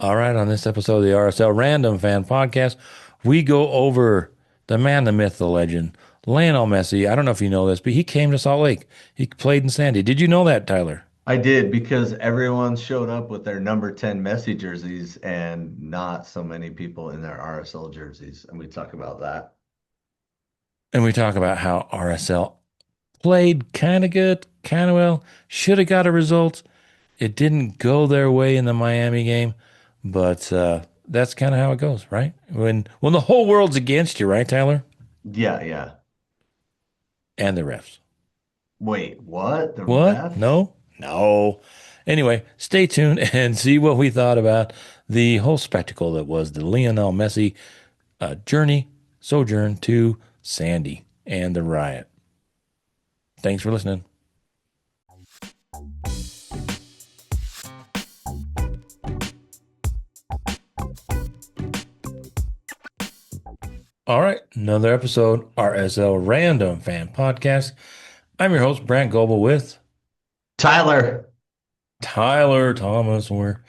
All right, on this episode of the RSL Random Fan Podcast, we go over the man, the myth, the legend, Lionel Messi. I don't know if you know this, but he came to Salt Lake. He played in Sandy. Did you know that, Tyler? I did because everyone showed up with their number 10 Messi jerseys and not so many people in their RSL jerseys. And we talk about that. And we talk about how RSL played kind of good, kind of well, should have got a result. It didn't go their way in the Miami game, but that's kind of how it goes, right? When the whole world's against you, right, Tyler? Yeah, yeah. And the refs. Wait, what? The What? refs? No? No. Anyway, stay tuned and see what we thought about the whole spectacle that was the Lionel Messi sojourn to Sandy and the riot. Thanks for listening. All right, another episode, RSL Random Fan Podcast. I'm your host, Brant Goebel, with Tyler. Tyler Thomas. We're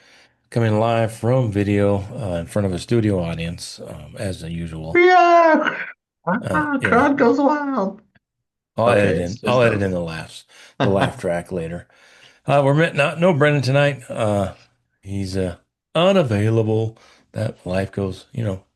coming live from video in front of a studio audience, as usual. Yeah. Yeah, Crowd goes wild. I'll edit Okay, in. it's I'll just edit us. in the laugh track later. We're meant not no Brendan tonight. He's unavailable. That life goes,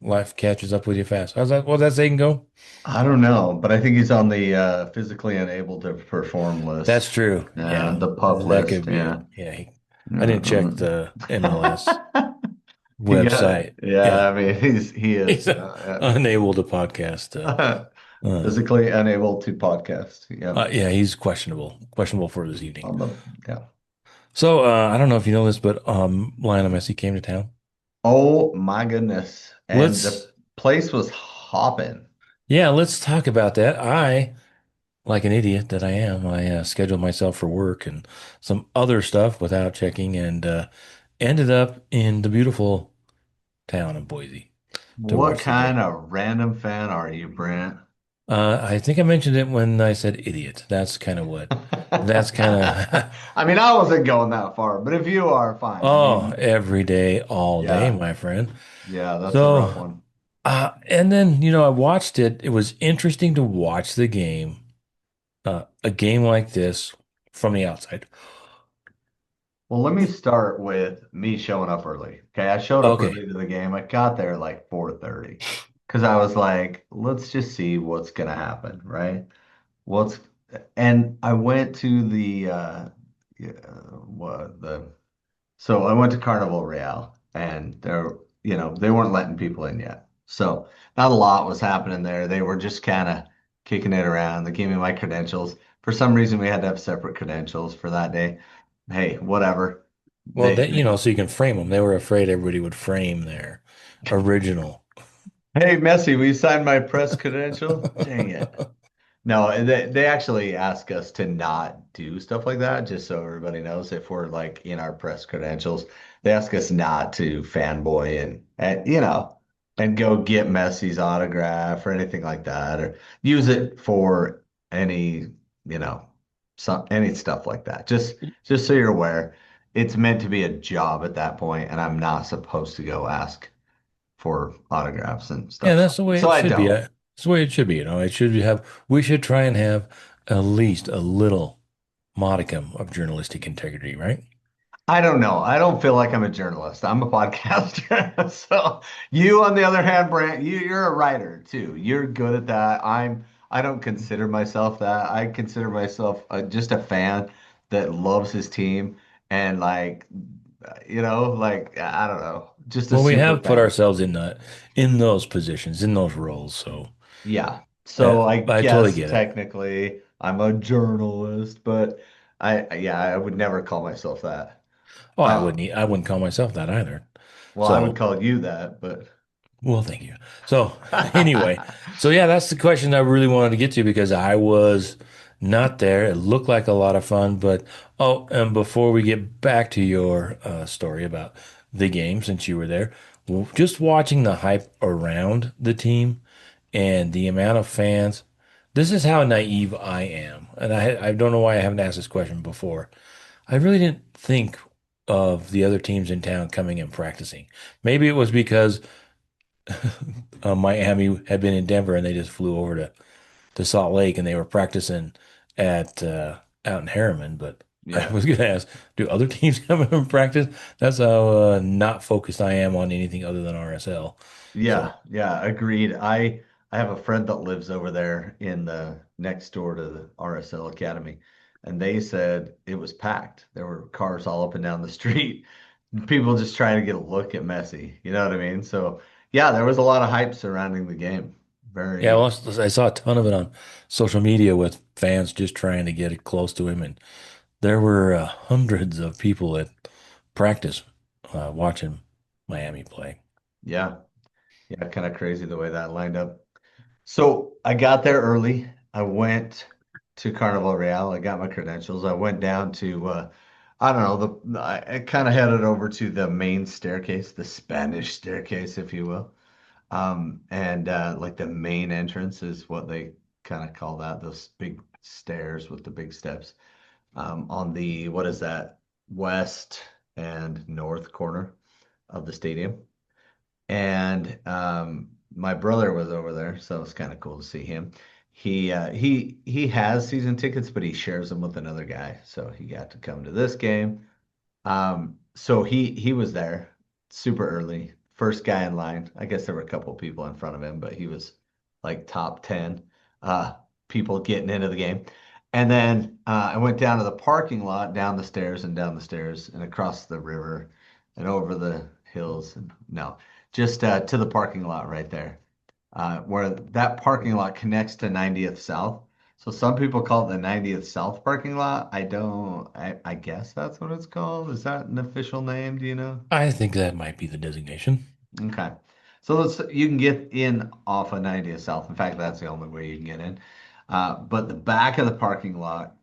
life catches up with you fast. How's that? What's that saying go? I don't know, but I think he's on the physically unable to perform That's list. true. Yeah, Yeah, the pup that list. could be Yeah. it. Yeah, I didn't check the MLS He got, website. yeah, Yeah, I mean, he he's is. unable to podcast. Uh, Physically unable to podcast. Yep. yeah, he's questionable for this evening. On the yeah. So I don't know if you know this, but Lionel Messi came to town. Oh my goodness. And the Let's place was hopping. Yeah, let's talk about that. Like an idiot that I am, I scheduled myself for work and some other stuff without checking, and ended up in the beautiful town of Boise to What watch the game. kind of random fan are you, Brent? I think I mentioned it when I said idiot. That's kind of, I mean, I wasn't going that far, but if you are, fine. I oh, mean, every day, all day, yeah, my friend. yeah, that's a rough So, one. and then, I watched it. It was interesting to watch the game, a game like this from the outside. Well, let me start with me showing up early. Okay, I showed up Okay. early to the game. I got there like 4:30 because I was like, let's just see what's gonna happen, right? What's and I went to the yeah, what the so I went to Carnival Real and they weren't letting people in yet. So not a lot was happening there. They were just kind of kicking it around. They gave me my credentials. For some reason we had to have separate credentials for that day. Hey, whatever. Well, They so you can frame them. They were afraid everybody would frame their original. Hey, Messi, will you sign my press credential? Dang it. No, they actually ask us to not do stuff like that, just so everybody knows if we're like in our press credentials. They ask us not to fanboy and go get Messi's autograph or anything like that, or use it for any, you know, any stuff like that. Just so you're aware, it's meant to be a job at that point, and I'm not supposed to go ask for autographs and Yeah, stuff. that's the way So it I should be. don't. That's the way it should be. We should try and have at least a little modicum of journalistic integrity, right? I don't know. I don't feel like I'm a journalist. I'm a podcaster. So you, on the other hand, Brant, you're a writer too. You're good at that. I don't consider myself that. I consider myself just a fan that loves his team and like I don't know, just a Well, we super have put fan. ourselves in those positions, in those roles. So Yeah. So I I totally guess get it. technically I'm a journalist, but yeah, I would never call myself that. Oh, Um, I wouldn't call myself that either. well, I would So, call you that, but well, thank you. So, anyway, so yeah, that's the question I really wanted to get to because I was not there. It looked like a lot of fun, but oh, and before we get back to your story about the game, since you were there, just watching the hype around the team and the amount of fans. This is how naive I am, and I don't know why I haven't asked this question before. I really didn't think. of the other teams in town coming and practicing. Maybe it was because Miami had been in Denver and they just flew over to Salt Lake and they were practicing at out in Harriman. But I Yeah. was going to ask, do other teams come and practice? That's how not focused I am on anything other than RSL. Yeah, So yeah, agreed. I have a friend that lives over there in the next door to the RSL Academy, and they said it was packed. There were cars all up and down the street. People just trying to get a look at Messi. You know what I mean? So yeah, there was a lot of hype surrounding the game. yeah, well, Very, I saw a ton of it on social media with fans just trying to get it close to him, and there were hundreds of people at practice watching Miami play. yeah, yeah, kind of crazy the way that lined up. So I got there early. I went to Carnival Real. I got my credentials. I went down to I don't know, I kind of headed over to the main staircase, the Spanish staircase, if you will. And like the main entrance is what they kind of call that, those big stairs with the big steps. On the, what is that, west and north corner of the stadium. And my brother was over there, so it's kind of cool to see him. He has season tickets, but he shares them with another guy, so he got to come to this game. So he was there super early, first guy in line. I guess there were a couple people in front of him, but he was like top 10 uh people getting into the game. And then I went down to the parking lot, down the stairs and down the stairs and across the river and over the hills. And no, just to the parking lot right there, where that parking lot connects to 90th South. So some people call it the 90th South parking lot. I don't, I guess that's what it's called. Is that an official name? Do you know? I think that might be the designation. Okay. So you can get in off of 90th South. In fact, that's the only way you can get in. But the back of the parking lot,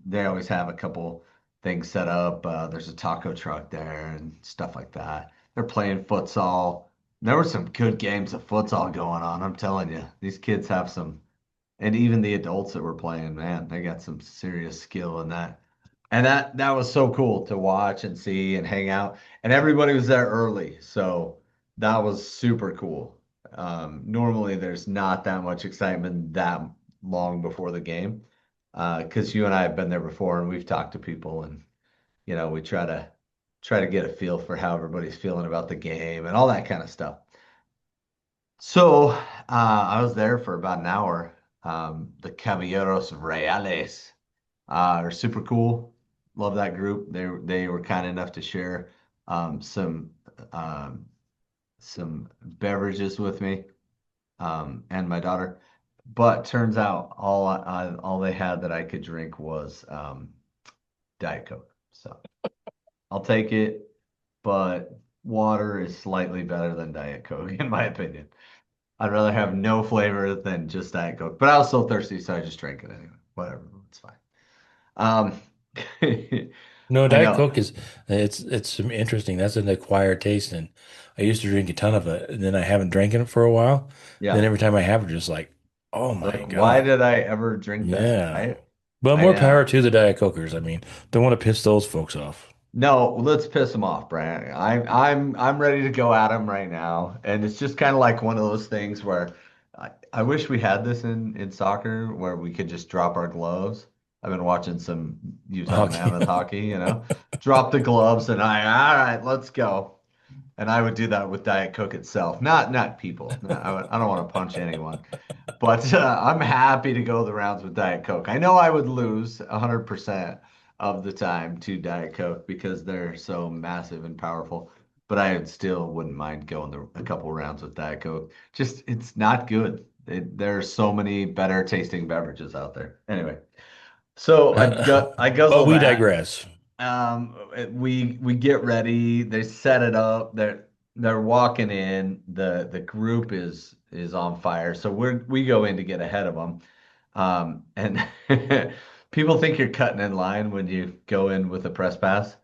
they always have a couple things set up. There's a taco truck there and stuff like that. They're playing futsal. There were some good games of futsal going on. I'm telling you, these kids have some, and even the adults that were playing, man, they got some serious skill in that. And that was so cool to watch and see and hang out. And everybody was there early, so that was super cool. Normally, there's not that much excitement that long before the game, because you and I have been there before, and we've talked to people, and we try to get a feel for how everybody's feeling about the game and all that kind of stuff. So I was there for about an hour. The Caballeros Reales are super cool. Love that group. They were kind enough to share um, some um, some beverages with me and my daughter. But turns out all they had that I could drink was Diet Coke. So I'll take it, but water is slightly better than Diet Coke in my opinion. I'd rather have no flavor than just Diet Coke. But I was so thirsty, so I just drank it anyway. Whatever, it's fine. Um, No, I Diet know. Coke is it's interesting. That's an acquired taste, and I used to drink a ton of it, and then I haven't drank it for a while. Then Yeah. every time I have it, just like, oh Like, my why God, did I ever drink that? yeah. I But I more power know. to the Diet Cokers. I mean, don't want to piss those folks off. No, let's piss them off, Brian. I'm ready to go at them right now. And it's just kind of like one of those things where I wish we had this in soccer where we could just drop our gloves. I've been watching some Utah Okay. Mammoth hockey, drop the gloves and all right, let's go. And I would do that with Diet Coke itself, not people. I don't want to punch anyone, but I'm happy to go the rounds with Diet Coke. I know I would lose 100% of the time to Diet Coke because they're so massive and powerful, but I still wouldn't mind going a couple rounds with Diet Coke. Just it's not good. There are so many better tasting beverages out there. Anyway, so I But guzzle we that. digress. We get ready. They set it up. They're walking in. The group is on fire. So we go in to get ahead of them. And people think you're cutting in line when you go in with a press pass.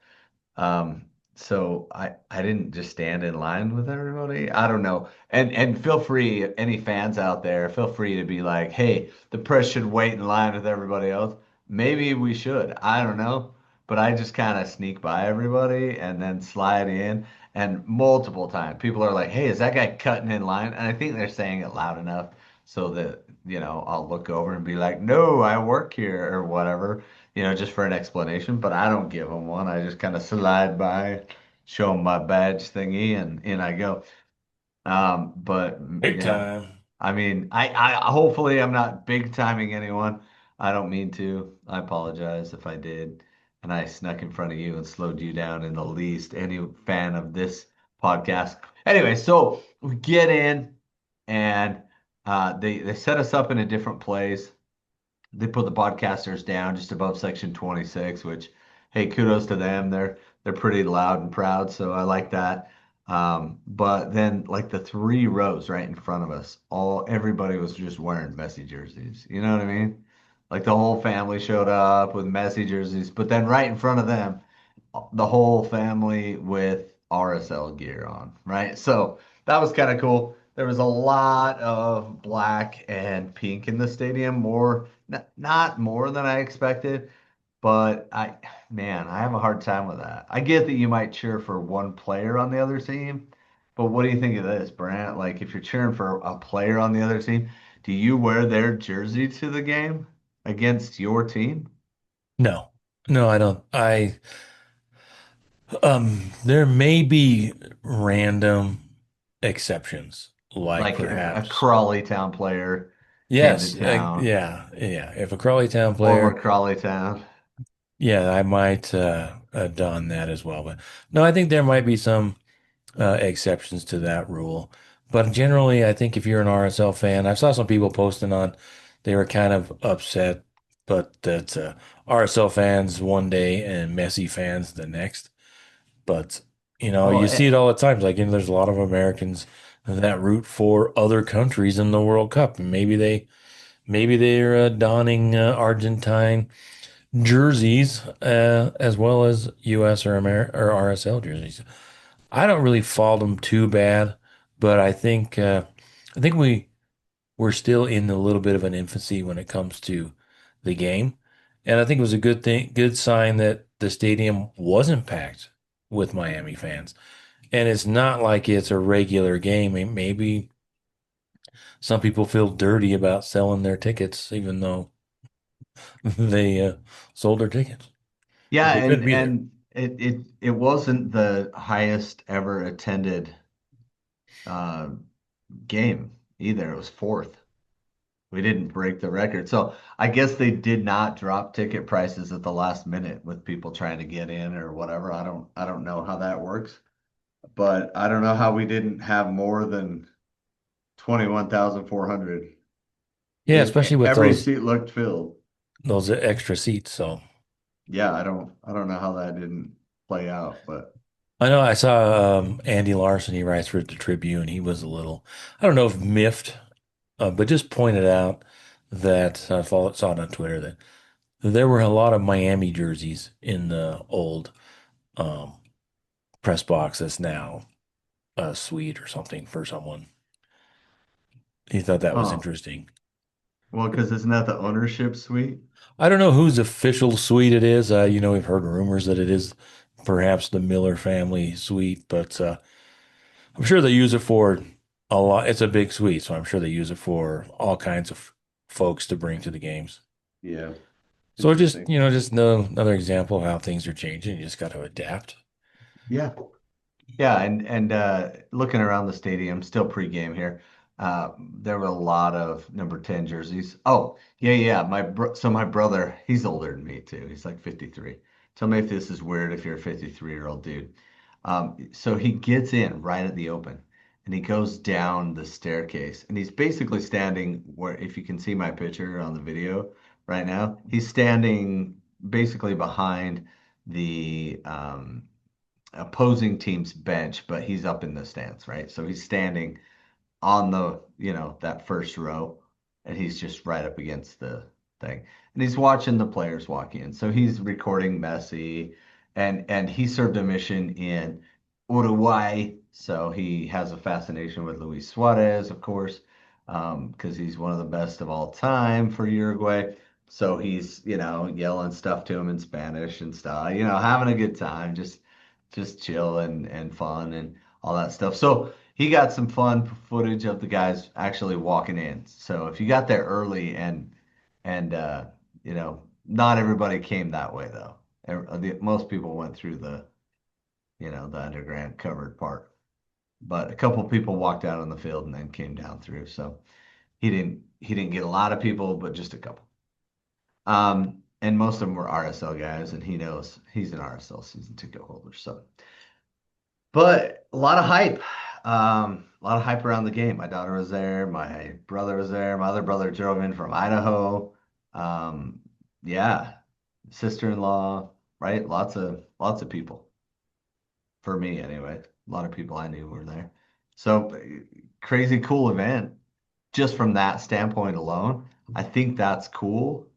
So I didn't just stand in line with everybody. I don't know. And feel free, any fans out there, feel free to be like, hey, the press should wait in line with everybody else. Maybe we should. I don't know. but I just kind of sneak by everybody and then slide in. And multiple times, people are like, "Hey, is that guy cutting in line?" And I think they're saying it loud enough so that, I'll look over and be like, "No, I work here," or whatever, just for an explanation. But I don't give them one. I just kind of slide by, show them my badge thingy, and in I go. But Big time. I mean, I hopefully I'm not big timing anyone. I don't mean to. I apologize if I did, and I snuck in front of you and slowed you down in the least. Any fan of this podcast? Anyway, so we get in, and they set us up in a different place. They put the podcasters down just above section 26, which, hey, kudos to them. They're pretty loud and proud, so I like that. But then like the three rows right in front of us, everybody was just wearing Messi jerseys. You know what I mean? Like the whole family showed up with Messi jerseys, but then right in front of them, the whole family with RSL gear on, right? So that was kind of cool. There was a lot of black and pink in the stadium, not more than I expected, but man, I have a hard time with that. I get that you might cheer for one player on the other team, but what do you think of this, Brant? Like, if you're cheering for a player on the other team, do you wear their jersey to the game against your team? No, no, I don't. There may be random exceptions, like Like a perhaps, Crawley Town player came to yes, town, yeah, yeah. If a Crawley Town former player, Crawley Town. yeah, I might don that as well. But no, I think there might be some exceptions to that rule. But generally, I think if you're an RSL fan, I saw some people posting on, they were kind of upset, but that RSL fans one day and Messi fans the next. But Well, you see it all the time. Like, there's a lot of Americans that root for other countries in the World Cup, and maybe they're donning Argentine jerseys as well as U.S. or RSL jerseys. I don't really fault them too bad, but I think we're still in a little bit of an infancy when it comes to the game, and I think it was a good sign that the stadium wasn't packed with Miami fans. And it's not like it's a regular game. Maybe some people feel dirty about selling their tickets, even though they sold their tickets yeah, because they couldn't and be there. and it wasn't the highest ever attended uh, game either. It was fourth. We didn't break the record. So I guess they did not drop ticket prices at the last minute with people trying to get in or whatever. I don't know how that works, but I don't know how we didn't have more than 21,400. Yeah, especially with Every those seat looked filled. those extra seats. So Yeah, I don't know how that didn't play out, but I know I saw Andy Larson. He writes for the Tribune. He was a little, I don't know if miffed, but just pointed out that saw it on Twitter that there were a lot of Miami jerseys in the old um, press box that's now a suite or something for someone. He thought that was oh, interesting. well, because isn't that the ownership suite? I don't know whose official suite it is. We've heard rumors that it is perhaps the Miller family suite, but I'm sure they use it for a lot. It's a big suite, so I'm sure they use it for all kinds of folks to bring to the games. Yeah, So just, interesting. just another example of how things are changing. You just got to adapt. Yeah. Yeah, and looking around the stadium, still pregame here. There were a lot of number 10 jerseys. Oh, yeah, yeah. So my brother, he's older than me too. He's like 53. Tell me if this is weird if you're a 53-year-old dude. So he gets in right at the open and he goes down the staircase and he's basically standing where, if you can see my picture on the video right now, he's standing basically behind the opposing team's bench, but he's up in the stands, right? So he's standing on that first row, and he's just right up against the thing. And he's watching the players walk in. So he's recording Messi, and he served a mission in Uruguay. So he has a fascination with Luis Suarez, of course, because he's one of the best of all time for Uruguay. So he's, yelling stuff to him in Spanish and stuff, having a good time, just chill and fun and all that stuff. So he got some fun footage of the guys actually walking in. So if you got there early and not everybody came that way though. Most people went through the underground covered part. But a couple people walked out on the field and then came down through. So he didn't get a lot of people, but just a couple. And most of them were RSL guys, and he knows he's an RSL season ticket holder. So, but a lot of hype, a lot of hype around the game. My daughter was there, my brother was there, my other brother drove in from Idaho. Um, yeah, sister-in-law, right? Lots of people for me anyway. A lot of people I knew were there. So crazy cool event just from that standpoint alone. I think that's cool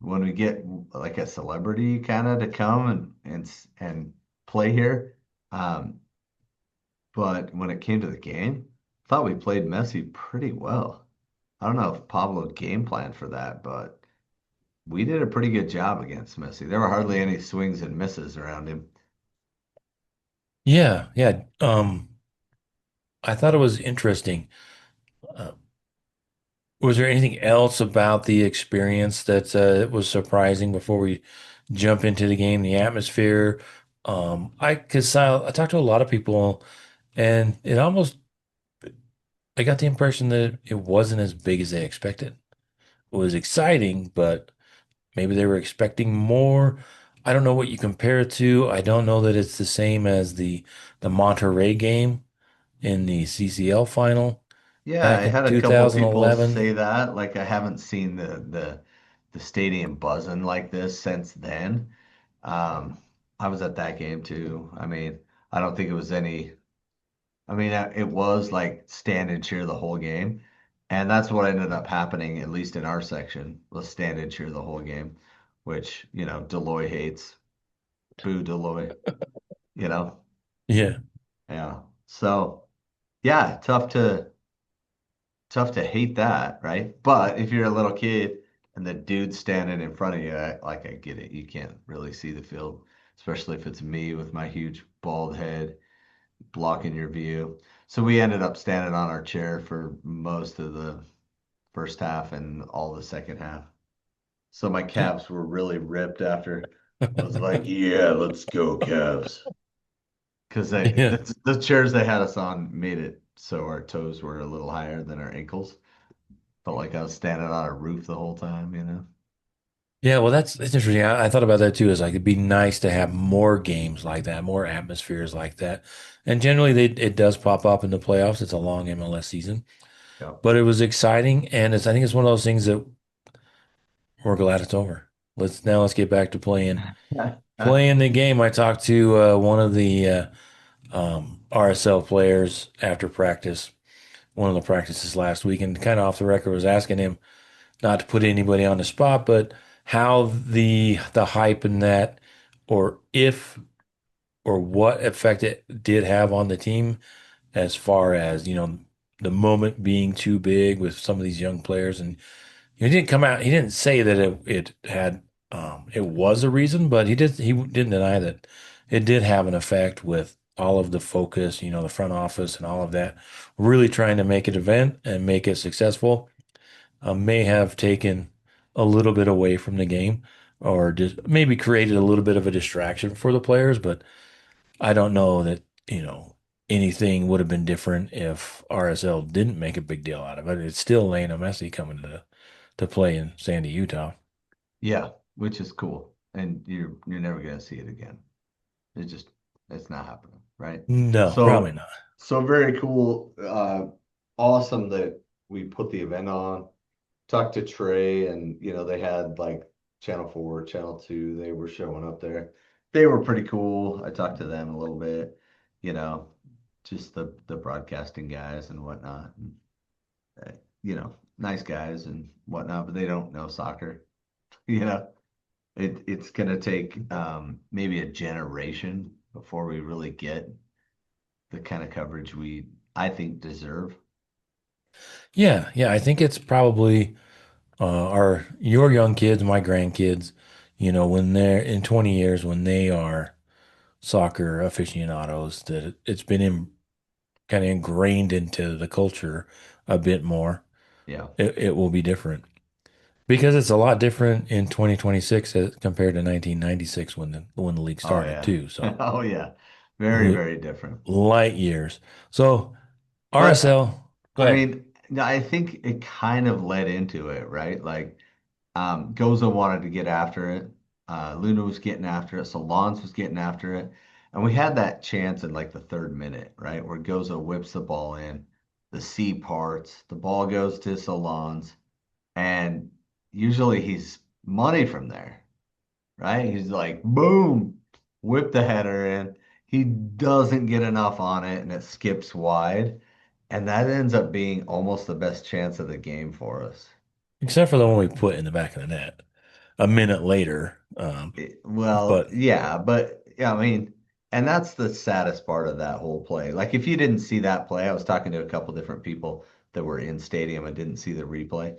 when we get like a celebrity kind of to come and play here. Um, but when it came to the game, I thought we played Messi pretty well. I don't know if Pablo game planned for that, but we did a pretty good job against Messi. There were hardly any swings and misses around him. Yeah, yeah. I thought it was interesting. Uh, was there anything else about the experience that was surprising before we jump into the game, the atmosphere? Because I talked to a lot of people, and I got the impression that it wasn't as big as they expected. It was exciting, but maybe they were expecting more. I don't know what you compare it to. I don't know that it's the same as the Monterey game in the CCL final Yeah, I back in had a couple people 2011. say that. Like I haven't seen the stadium buzzing like this since then. Um, I was at that game too. I mean, I don't think it was any. I mean, it was like stand and cheer the whole game, and that's what ended up happening, at least in our section, was stand and cheer the whole game, which Deloy hates. Boo Deloy. You know, Yeah. yeah. So yeah, tough to hate that, right? But if you're a little kid and the dude's standing in front of you, I get it. You can't really see the field, especially if it's me with my huge bald head blocking your view. So we ended up standing on our chair for most of the first half and all the second half. So my calves were really ripped after. I was like, yeah, let's go, Cavs. Because Yeah. the chairs they had us on made it so our toes were a little higher than our ankles. Felt like I was standing on a roof the whole time. Yeah, well, that's interesting. I thought about that too. Is like it'd be nice to have more games like that, more atmospheres like that. And generally, it does pop up in the playoffs. It's a long MLS season, Yeah. but it was exciting, and I think it's one of those things that we're glad it's over. Let's get back to playing the game. I talked to one of the RSL players after practice, one of the practices last week, and kind of off the record was asking him not to put anybody on the spot, but how the hype in that, or if or what effect it did have on the team as far as the moment being too big with some of these young players. And he didn't come out. He didn't say that it had it was a reason, but he didn't deny that it did have an effect with all of the focus, the front office and all of that, really trying to make it event and make it successful. May have taken a little bit away from the game, or just maybe created a little bit of a distraction for the players. But I don't know that anything would have been different if RSL didn't make a big deal out of it. It's still Lionel Messi coming to play in Sandy, Utah. Yeah, which is cool. And you're never gonna see it again. It's just it's not happening, right? No, probably So not. so very cool. Awesome that we put the event on. Talked to Trey and they had like Channel 4, Channel 2, they were showing up there. They were pretty cool. I talked to them a little bit, you know, just the broadcasting guys and whatnot. And, nice guys and whatnot, but they don't know soccer. You know, it's gonna take maybe a generation before we really get the kind of coverage I think deserve. Yeah, yeah. I think it's probably. Our your young kids, my grandkids, when they're in 20 years, when they are soccer aficionados, that it's been kind of ingrained into the culture a bit more. Yeah. It will be different because it's a lot different in 2026 as compared to 1996 when the league Oh started yeah. too. So Oh yeah. Very, l- very different. light years. So But RSL, go I ahead. mean, I think it kind of led into it, right? Like Goza wanted to get after it. Luna was getting after it. Solans was getting after it. And we had that chance in like the third minute, right? Where Goza whips the ball in, the C parts, the ball goes to Solans, and usually he's money from there, right? He's like, boom, whip the header in. He doesn't get enough on it and it skips wide. And that ends up being almost the best chance of the game for us. Except for the one we put in the back of the net a minute later. Well, But yeah, but yeah, I mean, and that's the saddest part of that whole play. Like, if you didn't see that play, I was talking to a couple different people that were in stadium and didn't see the replay.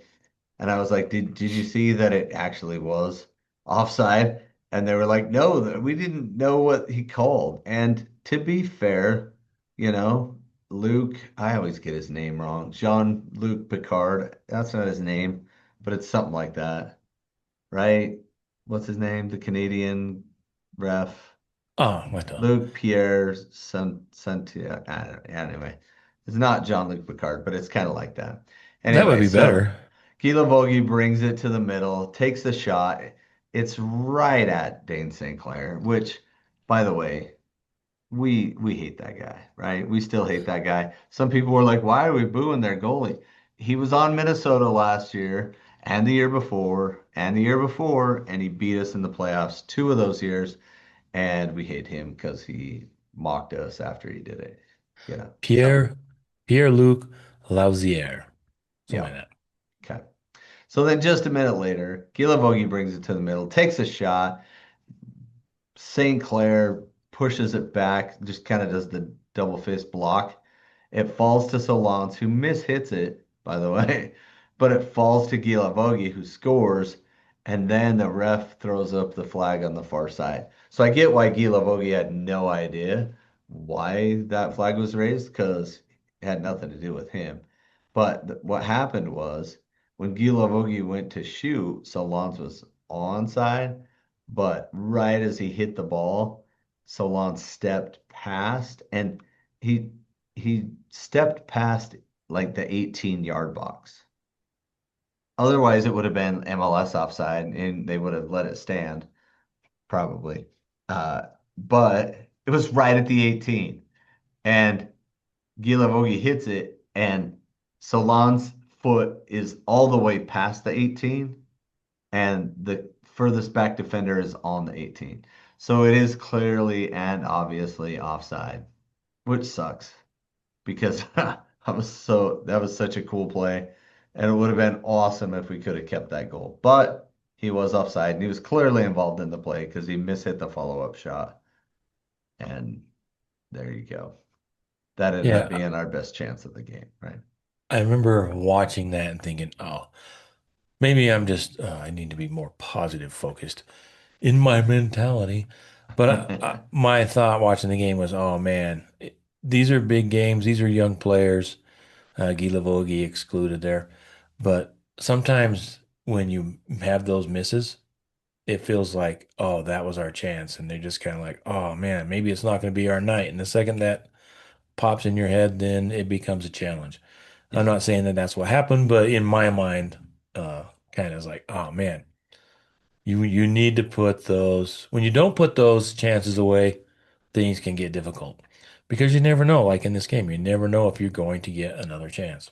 And I was like, did you see that it actually was offside? And they were like, no, we didn't know what he called. And to be fair, you know, Luke, I always get his name wrong. Jean-Luc Picard, that's not his name, but it's something like that, right? What's his name? The Canadian ref. oh, my God. Luke Pierre Santiago. Anyway, it's not Jean-Luc Picard, but it's kind of like that. That would Anyway, be so better. Gila Vogie brings it to the middle, takes the shot. It's right at Dane St. Clair, which, by the way, we hate that guy, right? We still hate that guy. Some people were like, "Why are we booing their goalie?" He was on Minnesota last year and the year before and the year before, and he beat us in the playoffs two of those years, and we hate him because he mocked us after he did it. So Pierre, Pierre-Luc Lausière, yeah, something like that. okay. So then just a minute later, Gila Vogie brings it to the middle, takes a shot. St. Clair pushes it back, just kind of does the double fist block. It falls to Solans, who mishits it, by the way, but it falls to Gilavogi, who scores, and then the ref throws up the flag on the far side. So I get why Gilavogi had no idea why that flag was raised, because it had nothing to do with him. But what happened was when Gilavogi went to shoot, Solans was onside, but right as he hit the ball, Solans stepped past, and he he stepped past like the 18-yard box. Otherwise, it would have been MLS offside and they would have let it stand, probably. Uh, but it was right at the 18. And Gilavogi hits it, and Solon's foot is all the way past the 18, and the furthest back defender is on the 18. So it is clearly and obviously offside, which sucks, because that was such a cool play, and it would have been awesome if we could have kept that goal. But he was offside, and he was clearly involved in the play because he mishit the follow-up shot. And there you go. That ended up Yeah, being our best chance of the game, right? I remember watching that and thinking, oh, maybe I need to be more positive focused in my mentality. But my thought watching the game was, oh man, these are big games. These are young players. Guy Lavogie excluded there. But sometimes when you have those misses, it feels like, oh, that was our chance. And they're just kind of like, oh man, maybe it's not going to be our night. And the second that pops in your head, then it becomes a challenge. I'm Yeah. not saying that that's what happened, but in my mind, kind of is like, oh man, you need to put those when you don't put those chances away, things can get difficult because you never know. Like in this game, you never know if you're going to get another chance.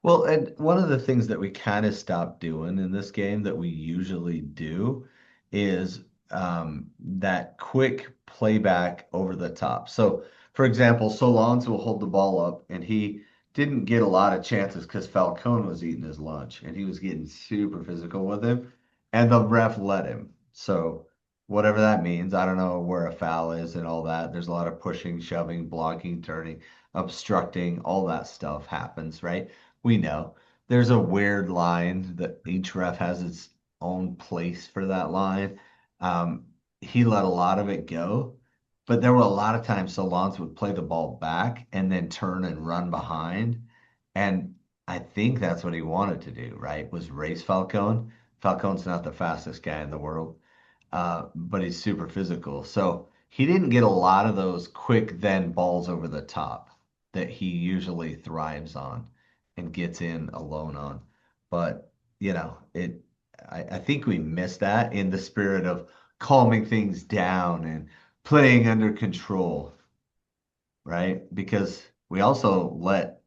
Well, and one of the things that we kind of stopped doing in this game that we usually do is that quick playback over the top. So, for example, Solans will hold the ball up, and he didn't get a lot of chances because Falcone was eating his lunch, and he was getting super physical with him, and the ref let him. So, whatever that means, I don't know where a foul is and all that. There's a lot of pushing, shoving, blocking, turning, obstructing, all that stuff happens, right? We know. there's a weird line that each ref has its own place for that line. Um, he let a lot of it go, but there were a lot of times Solans would play the ball back and then turn and run behind. And I think that's what he wanted to do, right? Was race Falcone. Falcone's not the fastest guy in the world, but he's super physical. So he didn't get a lot of those quick then balls over the top that he usually thrives on and gets in alone on. But, I think we missed that in the spirit of calming things down and playing under control, right? Because we also let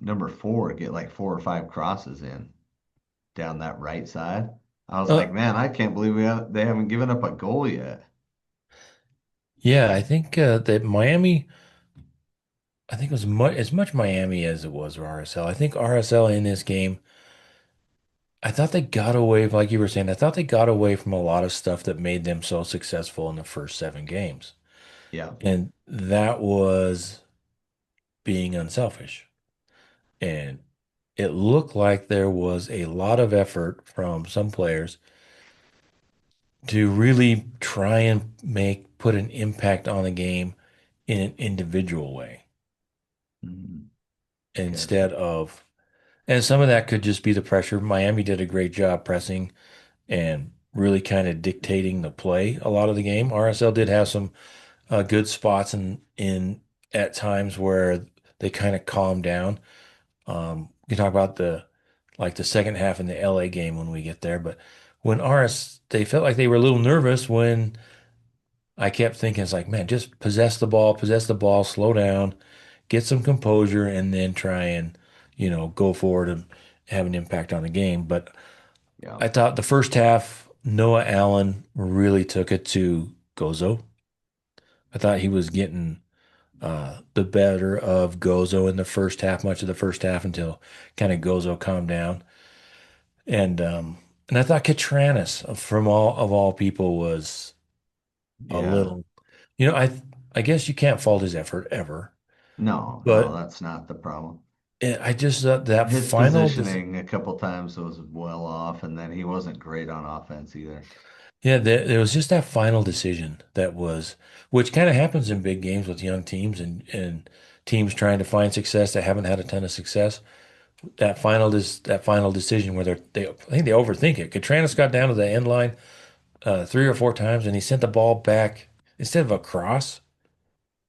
number four get like four or five crosses in down that right side. I was Uh, like, man, I can't believe they haven't given up a goal yet. yeah, I think that Miami, I think it was much as much Miami as it was RSL. I think RSL in this game, I thought they got away, like you were saying, I thought they got away from a lot of stuff that made them so successful in the first 7 games. Yeah. And that was being unselfish. And it looked like there was a lot of effort from some players to really try and put an impact on the game in an individual way Mhm. instead Gotcha. of, and some of that could just be the pressure. Miami did a great job pressing and really kind of dictating the play a lot of the game. RSL did have some good spots in at times where they kind of calmed down. You talk about the second half in the LA game when we get there, but when RS they felt like they were a little nervous when I kept thinking it's like, man, just possess the ball, slow down, get some composure, and then try and, go forward and have an impact on the game. But Yeah. I thought the first half, Noah Allen really took it to Gozo. I thought he was getting the better of Gozo in the first half, much of the first half until kind of Gozo calmed down. And I thought Catranis from all people was a Yeah. little, I guess you can't fault his effort ever, No, no, but that's not the problem. I just thought that His final, positioning a couple times was well off, and then he wasn't great on offense either. yeah, there was just that final decision that was, which kind of happens in big games with young teams and teams trying to find success that haven't had a ton of success. That final decision where I think they overthink it. Catranis got down to the end line 3 or 4 times, and he sent the ball back instead of a cross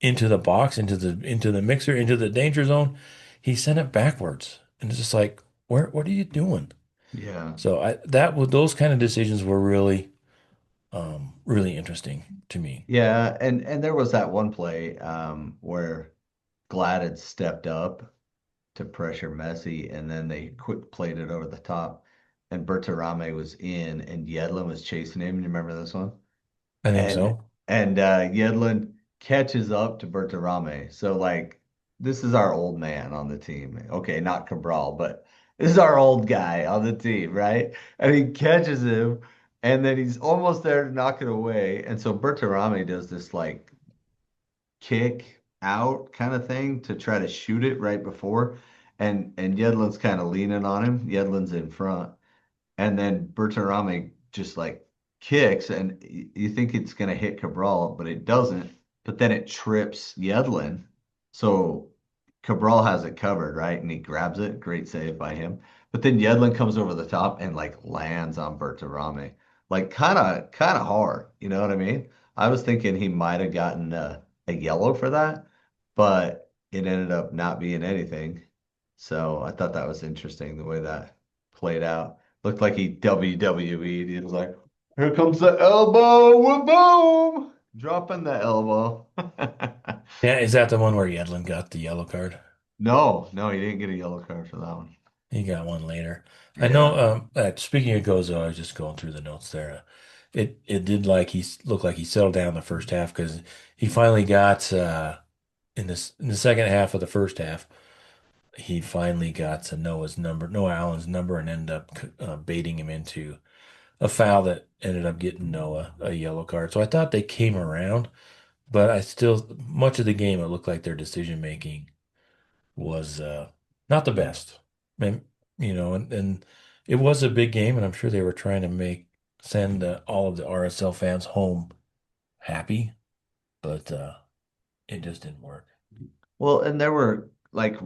into the box, into the mixer, into the danger zone. He sent it backwards, and it's just like, what are you doing? Yeah. So that was those kind of decisions were really really interesting to me. Yeah, and there was that one play where Glad had stepped up to pressure Messi, and then they quick played it over the top, and Bertarame was in, and Yedlin was chasing him. You remember this one? I think and so. Yedlin catches up to Bertarame. So like this is our old man on the team. Okay, not Cabral, but this is our old guy on the team, right? And he catches him, and then he's almost there to knock it away. And so Bertarame does this like kick out kind of thing to try to shoot it right before. And Yedlin's kind of leaning on him. Yedlin's in front. And then Bertarame just like kicks, and you think it's going to hit Cabral, but it doesn't. But then it trips Yedlin. So Cabral has it covered, right? And he grabs it. Great save by him. But then Yedlin comes over the top and like lands on Bertarame. Like kind of hard. You know what I mean? I was thinking he might have gotten a yellow for that, but it ended up not being anything. So I thought that was interesting the way that played out. Looked like he WWE'd. He was like, here comes the elbow, boom, dropping the elbow. Yeah, is that the one where Yedlin got the yellow card? No, no, he didn't get a yellow card for that one. He got one later. I know. Yeah. Speaking of Gozo, I was just going through the notes there. It did like looked like he settled down the first half because he finally got in the second half of the first half. He finally got to Noah Allen's number, and ended up baiting him into a foul that ended up getting Noah a yellow card. So I thought they came around, but I still much of the game it looked like their decision making was not the best. and it was a big game, and I'm sure they were trying to send all of the RSL fans home happy, but it just didn't work. Well, and there were like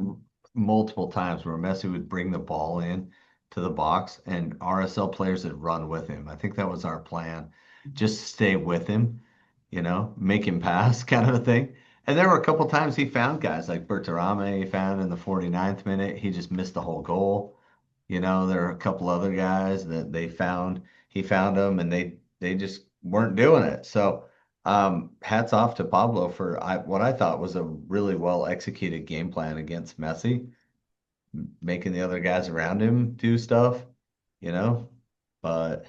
multiple times where Messi would bring the ball in to the box and RSL players would run with him. I think that was our plan. Just stay with him, make him pass kind of a thing. And there were a couple times he found guys like Berterame, he found in the 49th minute. He just missed the whole goal. There are a couple other guys that he found them and they just weren't doing it. So hats off to Pablo for what I thought was a really well executed game plan against Messi, making the other guys around him do stuff, you know, but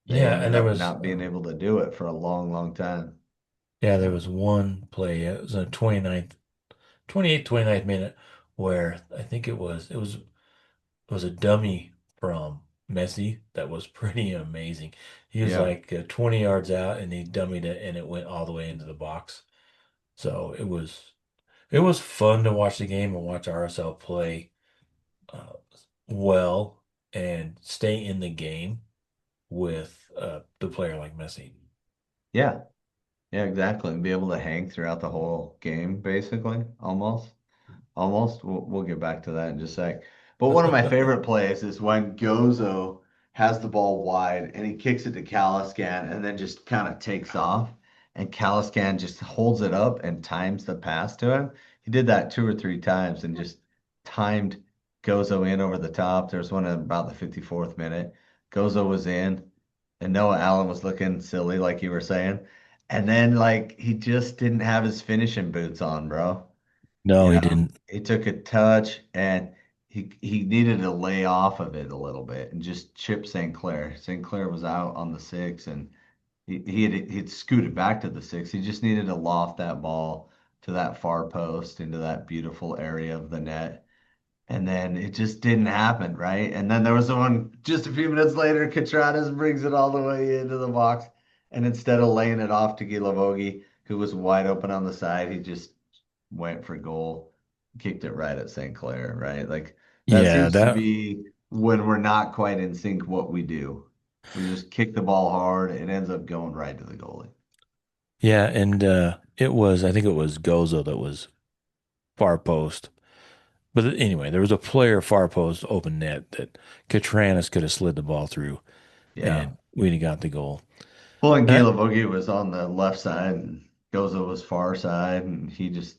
they Yeah, ended and there up was not being able to do it for a long, long time. yeah, there So, was one play. It was a 29th minute where I think it was a dummy from Messi that was pretty amazing. He was yeah. like 20 yards out and he dummied it and it went all the way into the box. So it was fun to watch the game and watch RSL play uh, well and stay in the game with the player like Messi. Yeah. Yeah, exactly. And be able to hang throughout the whole game, basically, almost. Almost. We'll get back to that in just a sec. But one of my favorite plays is when Gozo has the ball wide and he kicks it to Caliscan and then just kind of takes off. And Caliscan just holds it up and times the pass to him. He did that two or three times and just timed Gozo in over the top. There's one at about the 54th minute. Gozo was in, and Noah Allen was looking silly, like you were saying. And then, like, he just didn't have his finishing boots on, bro. No, You he know, didn't. he took a touch and he needed to lay off of it a little bit and just chip St. Clair. St. Clair was out on the six and he'd scooted back to the six. He just needed to loft that ball to that far post into that beautiful area of the net. And then it just didn't happen, right? And then there was the one just a few minutes later, Katranas brings it all the way into the box. And instead of laying it off to Gilavogi, who was wide open on the side, he just went for goal, kicked it right at St. Clair, right? Like that Yeah, seems to that be when we're not quite in sync what we do. We just kick the ball hard, it ends up going right to the goalie. yeah, and I think it was Gozo that was far post. But anyway, there was a player far post open net that Catranis could have slid the ball through Yeah. and we'd have got the goal. Pulling And Gilavogi was on the left side and Goza was far side, and he just,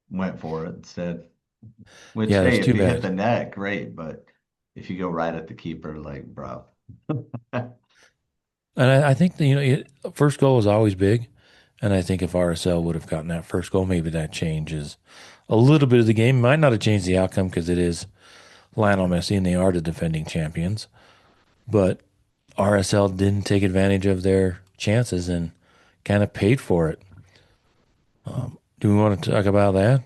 went for it instead. Which, yeah, it was hey, if too you hit bad. the net, great, but if you go right at the keeper, like, bro. And I think first goal is always big. And I think if RSL would have gotten that first goal, maybe that changes a little bit of the game. Might not have changed the outcome because it is Lionel Messi and they are the defending champions. But RSL didn't take advantage of their chances and kind of paid for it. Do we want to talk about that?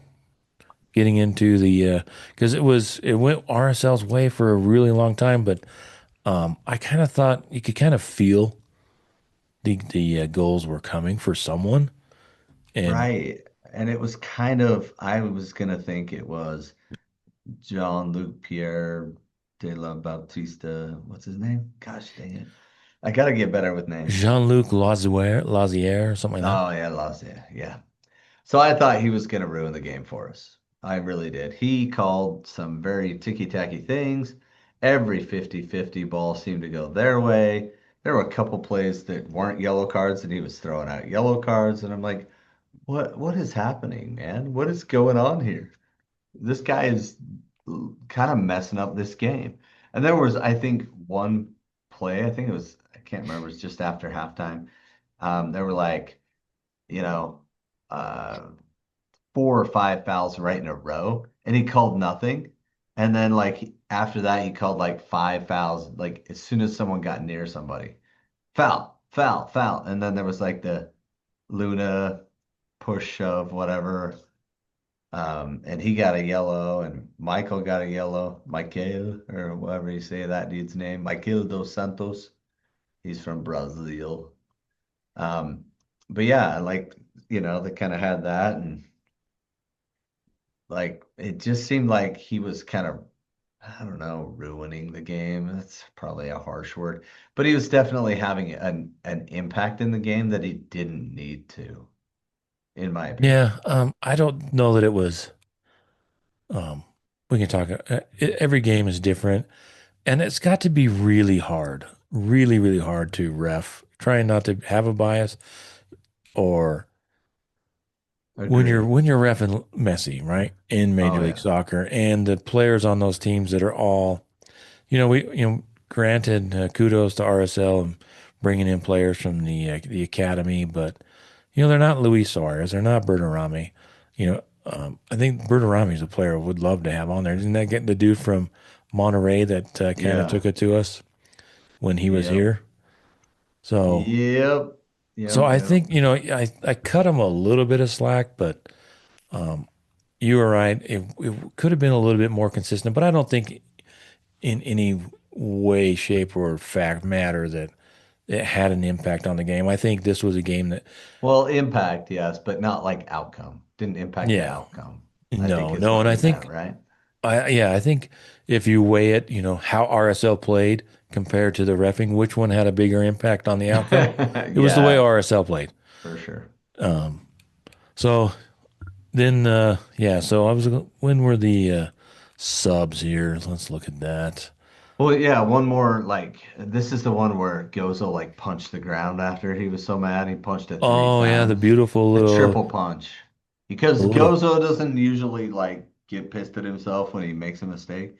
Getting into the because it went RSL's way for a really long time, but I kind of thought you could kind of feel the goals were coming for someone, and Right. And it was kind of, I was gonna think it was Jean-Luc Pierre de la Bautista. What's his name? Gosh dang it. I gotta get better with names. Jean-Luc Lazier, or something like that. Oh yeah, lost it. Yeah. So I thought he was gonna ruin the game for us. I really did. He called some very ticky-tacky things. Every 50-50 ball seemed to go their way. There were a couple plays that weren't yellow cards, and he was throwing out yellow cards, and I'm like, what is happening, man? What is going on here? This guy is kind of messing up this game. And there was, I think, one play, I think it was, I can't remember, it was just after halftime. There were like, you know, uh, four or five fouls right in a row, and he called nothing. And then like after that, he called like five fouls, like as soon as someone got near somebody. Foul, foul, foul. And then there was like the Luna push shove, whatever. And he got a yellow, and Michael got a yellow. Michael, or whatever you say that dude's name, Michael dos Santos. He's from Brazil. Um, but yeah, like they kind of had that, and like it just seemed like he was kind of. I don't know, ruining the game. That's probably a harsh word, but he was definitely having an impact in the game that he didn't need to, in my opinion. Yeah, I don't know that it was. Um, we can talk. Every game is different, and it's got to be really hard, really, really hard to ref. Trying not to have a bias, or Agreed. when you're reffing Messi, right, in Oh Major League yeah. Soccer, and the players on those teams that are all, granted, kudos to RSL and bringing in players from the academy, but they're not Luis Suarez, they're not Bertarami. I think Bertarami is a player I would love to have on there. Isn't that getting the dude from Monterey that kind of Yeah. took it to us when he was Yep. here? So, Yep. so Yep. I Yep. think I cut him a little bit of slack, but um, you were right. It could have been a little bit more consistent, but I don't think in any way, shape, or fact matter that it had an impact on the game. I think this was a game that, Well, impact, yes, but not like outcome. Didn't impact the yeah, outcome, I think no, is no, what and I you meant, think right? I think if you weigh it, how RSL played compared to the reffing, which one had a bigger impact on the outcome? It was the way Yeah, RSL played. for sure. Um, so then, yeah. So when were the subs here? Let's look at that. Well, yeah, one more like this is the one where Gozo like punched the ground after he was so mad. He punched it three Oh yeah, the times. beautiful The little, triple punch. Because little, Gozo doesn't usually like get pissed at himself when he makes a mistake,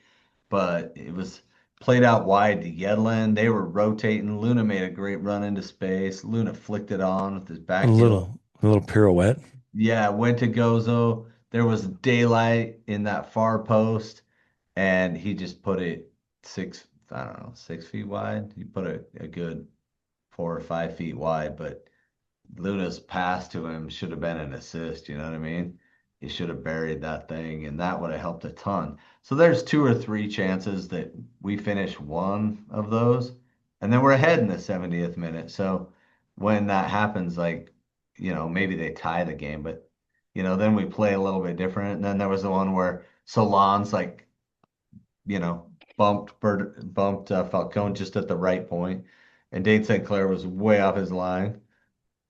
but it was played out wide to Yedlin. They were rotating. Luna made a great run into space. Luna flicked it on with his back heel. little pirouette. Yeah, went to Gozo. There was daylight in that far post, and he just put it I don't know, 6 feet wide. He put a good 4 or 5 feet wide, but Luna's pass to him should have been an assist, you know what I mean? He should have buried that thing, and that would have helped a ton. So there's two or three chances that we finish one of those, and then we're ahead in the 70th minute. So when that happens, like, maybe they tie the game, but then we play a little bit different. And then there was the one where Solon's like, bumped Falcone just at the right point, and Dane St. Clair was way off his line,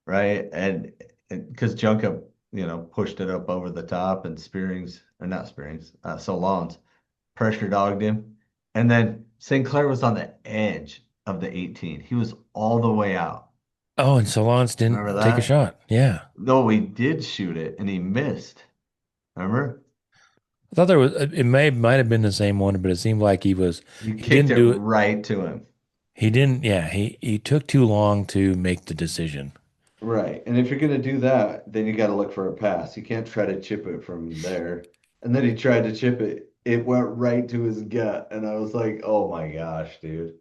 right? And because Junka, pushed it up over the top, and Spearings, or not Spearings, Solon's pressure dogged him. And then St. Clair was on the edge of the 18. He was all the way out. Oh, and Solans Remember didn't take a that? shot. Yeah. No, he did shoot it and he missed. Remember? I thought there was it might have been the same one, but it seemed like You he kicked didn't it do it. right to him. He didn't, yeah, he took too long to make the decision. Right. And if you're going to do that, then you got to look for a pass. You can't try to chip it from there. And then he tried to chip it. It went right to his gut. And I was like, oh my gosh, dude.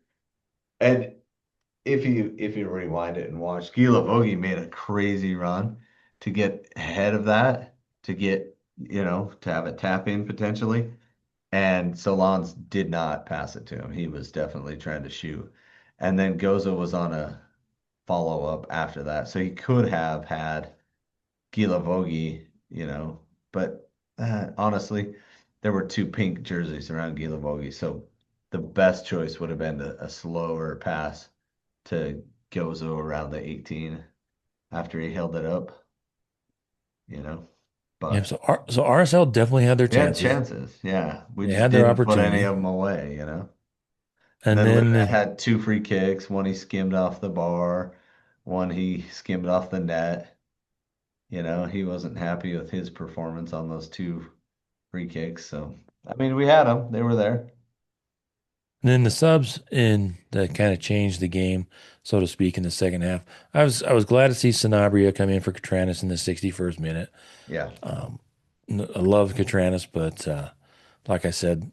And if you rewind it and watch, Gila Vogie made a crazy run to get ahead of that, to get, to have it tap in potentially. And Solans did not pass it to him. He was definitely trying to shoot. And then Goza was on a follow up after that. So he could have had Gila Vogie, but honestly, there were two pink jerseys around Gila Vogie. So the best choice would have been a slower pass to Gozo around the 18 after he held it up, you know. Yeah, But so RSL definitely had their they had chances. chances. Yeah. We They just had their didn't put any opportunity. of them away. And And then then Luna had two free kicks. One he skimmed off the bar, one he skimmed off the net. He wasn't happy with his performance on those two free kicks. So, I mean, we had them. They were there. the subs in that kind of changed the game, so to speak, in the second half. I was glad to see Sanabria come in for Catranis in the 61st minute. Yeah. Um, I love Catranis, but like I said,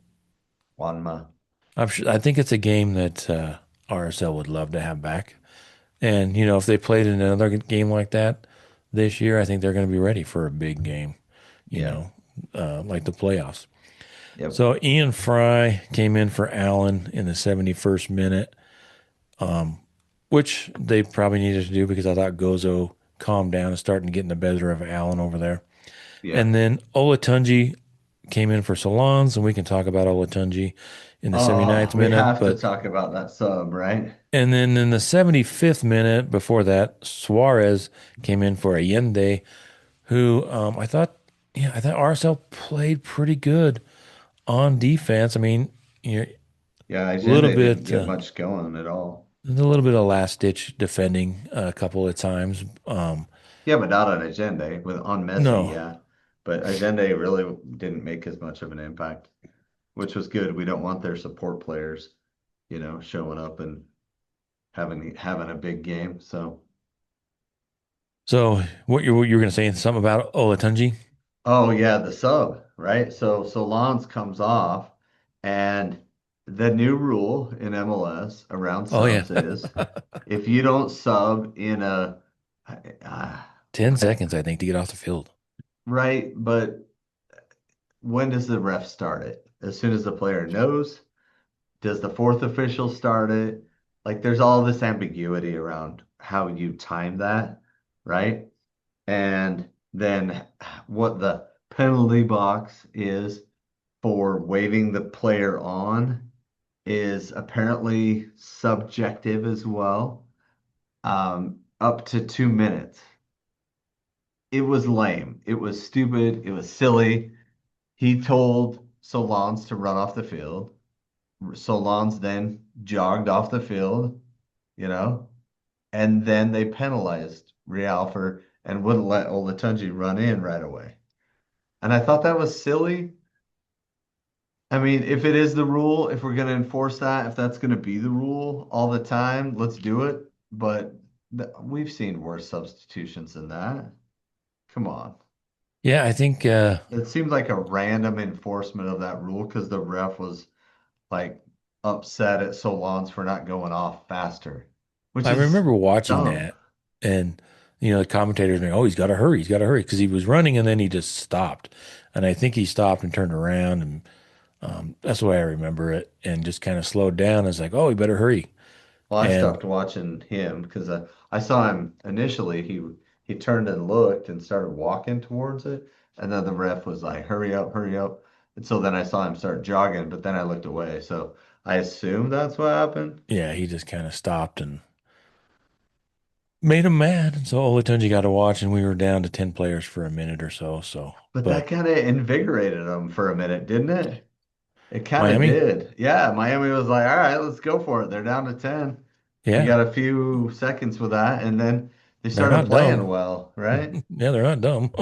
Juanma. I think it's a game that RSL would love to have back. And if they played in another game like that this year, I think they're going to be ready for a big game. You Yeah. know, like the playoffs. Yep. So Ian Fry came in for Allen in the 71st minute, um, which they probably needed to do because I thought Gozo calmed down and starting to get in the better of Allen over there. Yeah. And then Olatunji came in for Solans, and we can talk about Olatunji in the Oh, 79th we minute. have to But talk about that sub, right? and then in the 75th minute, before that, Suarez came in for Allende, who I thought RSL played pretty good on defense. I mean, you know, Yeah, a little Agende didn't bit, get much going at all. a little bit of last ditch defending a couple of times. Yeah, but not on Agende with on Messi, No, yeah. But Agende really didn't make as much of an impact, which was good. We don't want their support players, showing up and having a big game. So, so what you were gonna say something about Olatunji? oh yeah, the sub, right? So Lance comes off, and the new rule in MLS around Oh yeah, subs is if you don't sub in uh, 10 seconds I think to get off the field. right, but when does the ref start it? As soon as the player knows? Does the fourth official start it? Like there's all this ambiguity around how you time that, right? And then what the penalty box is for waving the player on is apparently subjective as well, up to 2 minutes. It was lame. It was stupid. It was silly. He told Solans to run off the field. Solans then jogged off the field, you know, and then they penalized Real for and wouldn't let Olatunji run in right away. And I thought that was silly. I mean, if it is the rule, if we're going to enforce that, if that's going to be the rule all the time, let's do it. But we've seen worse substitutions than that. Come on. Yeah, I think It seemed like a random enforcement of that rule because the ref was like upset at Solans for not going off faster, which I is remember watching dumb. that, and the commentators were, oh, he's got to hurry, because he was running and then he just stopped, and I think he stopped and turned around, and that's the way I remember it, and just kind of slowed down. It's like, oh, he better hurry, Well, I and stopped watching him because I saw him initially. He turned and looked and started walking towards it, and then the ref was like, "Hurry up, hurry up!" And so then I saw him start jogging, but then I looked away. So I assume that's what happened. yeah, he just kind of stopped and made him mad. And so Olatunji got to watch, and we were down to 10 players for a minute or so. So, But that but kind of invigorated him for a minute, didn't it? It kind of Miami, did. Yeah, Miami was like, "All right, let's go for it." They're down to 10. We yeah, got a few seconds with that, and then they they're started not playing dumb. well, right? Yeah, they're not dumb.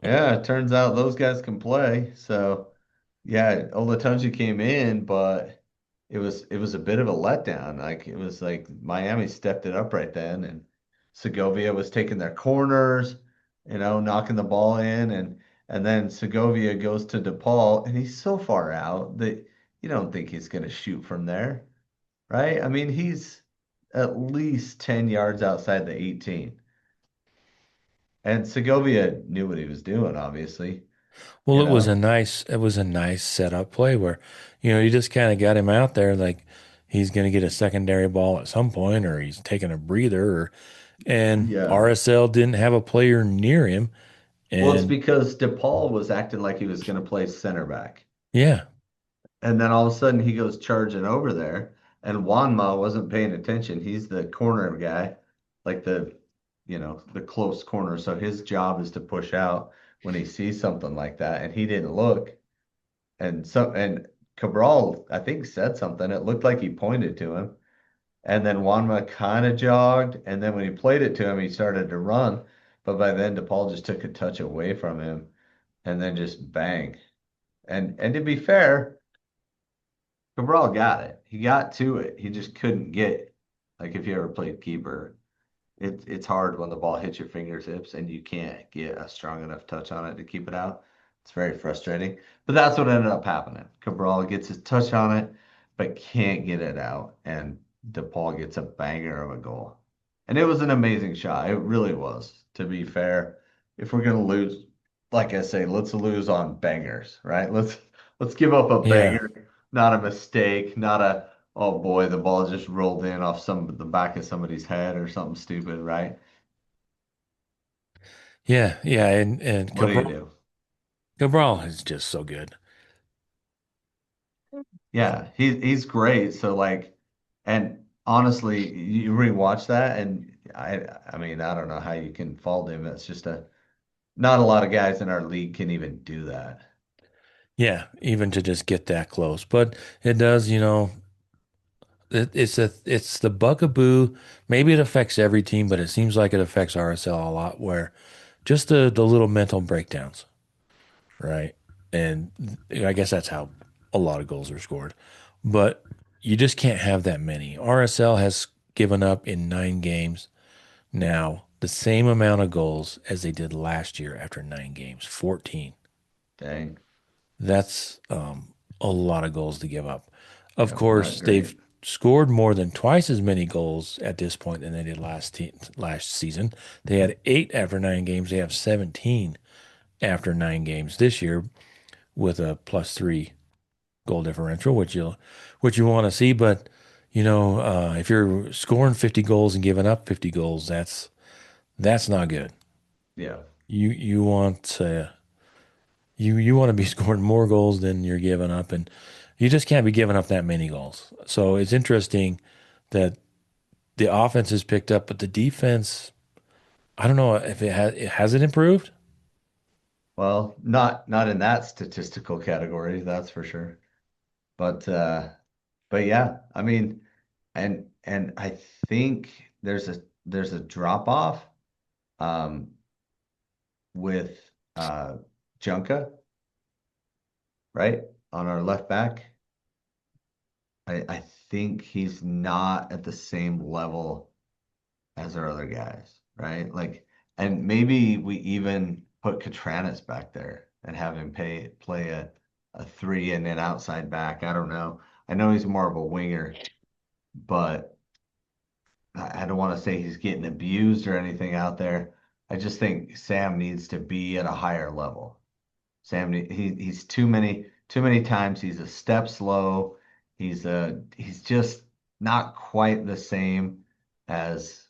Yeah, it turns out those guys can play. So, yeah, Olatunji came in, but it was a bit of a letdown. Like it was like Miami stepped it up right then, and Segovia was taking their corners, knocking the ball in, and then Segovia goes to DePaul, and he's so far out that you don't think he's going to shoot from there, right? I mean, he's at least 10 yards outside the 18. And Segovia knew what he was doing, obviously, Well, you know? it was a nice setup play where, you just kind of got him out there like he's going to get a secondary ball at some point, or he's taking a breather, and Yeah. RSL didn't have a player near him. Well, it's And because DePaul was acting like he was going to play center back. yeah, And then all of a sudden he goes charging over there, and Wanma wasn't paying attention. He's the corner guy, like the close corner. So his job is to push out when he sees something like that. And he didn't look. And Cabral, I think, said something. It looked like he pointed to him. And then Wanma kind of jogged. And then when he played it to him, he started to run. But by then DePaul just took a touch away from him and then just bang. And to be fair, Cabral got it. He got to it. He just couldn't get like if you ever played keeper, it's hard when the ball hits your fingertips and you can't get a strong enough touch on it to keep it out. It's very frustrating. But that's what ended up happening. Cabral gets his touch on it, but can't get it out. And DePaul gets a banger of a goal. And it was an amazing shot. It really was, to be fair. If we're gonna lose, like I say, let's lose on bangers, right? Let's give up a yeah, banger, not a mistake, not a oh boy, the ball just rolled in off the back of somebody's head or something stupid, right? yeah, yeah. And What do you do? Cabral is just so good. Yeah, he's great. So like, and honestly, you rewatch that, and I mean, I don't know how you can fault him. It's just a not a lot of guys in our league can even do that. Yeah, even to just get that close. But it does, it's the bugaboo. Maybe it affects every team, but it seems like it affects RSL a lot where just the little mental breakdowns, right? And I guess that's how a lot of goals are scored. But you just can't have that many. RSL has given up in 9 games now the same amount of goals as they did last year after 9 games, 14. Dang. That's a lot of goals to give up. Of Yep, not course, they've great. scored more than twice as many goals at this point than they did last season. They had 8 after 9 games. They have 17 after 9 games this year with a +3 goal differential, which you want to see. But if you're scoring 50 goals and giving up 50 goals, that's not good. Yeah. You want you want to be scoring more goals than you're giving up, and you just can't be giving up that many goals. So it's interesting that the offense has picked up, but the defense, I don't know if it improved. Well, not in that statistical category, that's for sure. But but yeah, I mean, and I think there's a drop off um with Junka, right? On our left back. I think he's not at the same level as our other guys, right? Like, and maybe we even put Catranis back there and have him play a three and an outside back. I don't know. I know he's more of a winger, but I don't want to say he's getting abused or anything out there. I just think Sam needs to be at a higher level. He's too many times he's a step slow. He's just not quite the same as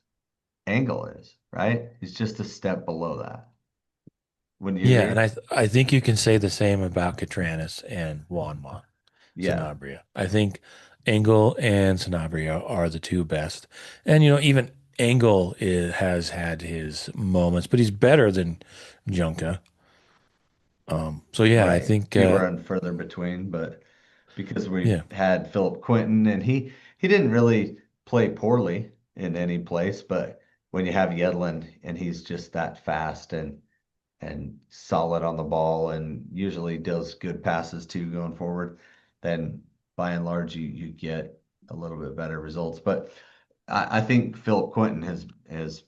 Angle is, right? He's just a step below that. Wouldn't you Yeah, and agree? I think you can say the same about Catranis and Wanma Yeah, Sanabria. I think Engel and Sanabria are the two best, and even Engel has had his moments, but he's better than Junka. So yeah, I right. think Fewer and further between, but because we've yeah, had Philip Quinton and he didn't really play poorly in any place, but when you have Yedlin and he's just that fast and solid on the ball and usually does good passes too going forward, then by and large you get a little bit better results. But I think Philip Quinton has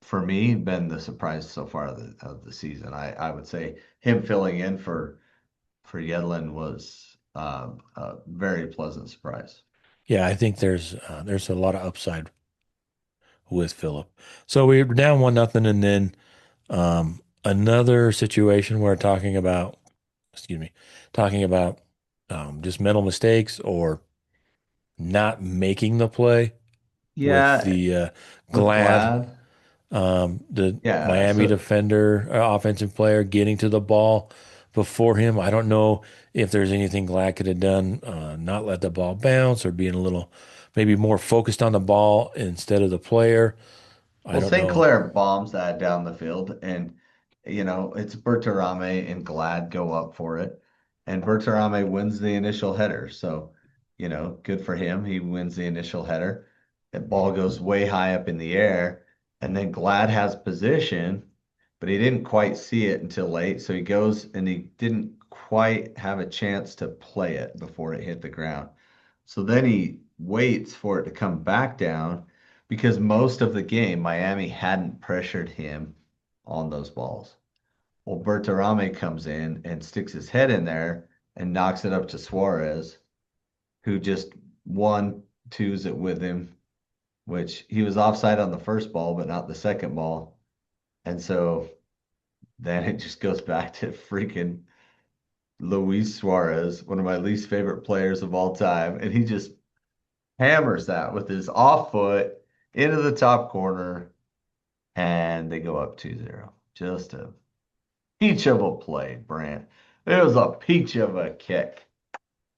for me been the surprise so far of the season. I would say him filling in for Yedlin was a very pleasant surprise. yeah, I think there's a lot of upside with Philip. So we're down 1-0, and then another situation where talking about, excuse me, talking about just mental mistakes or not making the play with Yeah, the with Glad, Glad. the Yeah, Miami so defender, offensive player getting to the ball before him. I don't know if there's anything Glad could have done, not let the ball bounce or being a little maybe more focused on the ball instead of the player. I well, don't St. know. Clair bombs that down the field, and it's Bertarame and Glad go up for it, and Bertarame wins the initial header. So, good for him. He wins the initial header. That ball goes way high up in the air, and then Glad has position, but he didn't quite see it until late. So he goes and he didn't quite have a chance to play it before it hit the ground. So then he waits for it to come back down because most of the game, Miami hadn't pressured him on those balls. Well, Bertarame comes in and sticks his head in there and knocks it up to Suarez, who just one, twos it with him, which he was offside on the first ball, but not the second ball. And so then it just goes back to freaking Luis Suarez, one of my least favorite players of all time. And he just hammers that with his off foot into the top corner, and they go up 2-0. Just a peach of a play, Brant. It was a peach of a kick.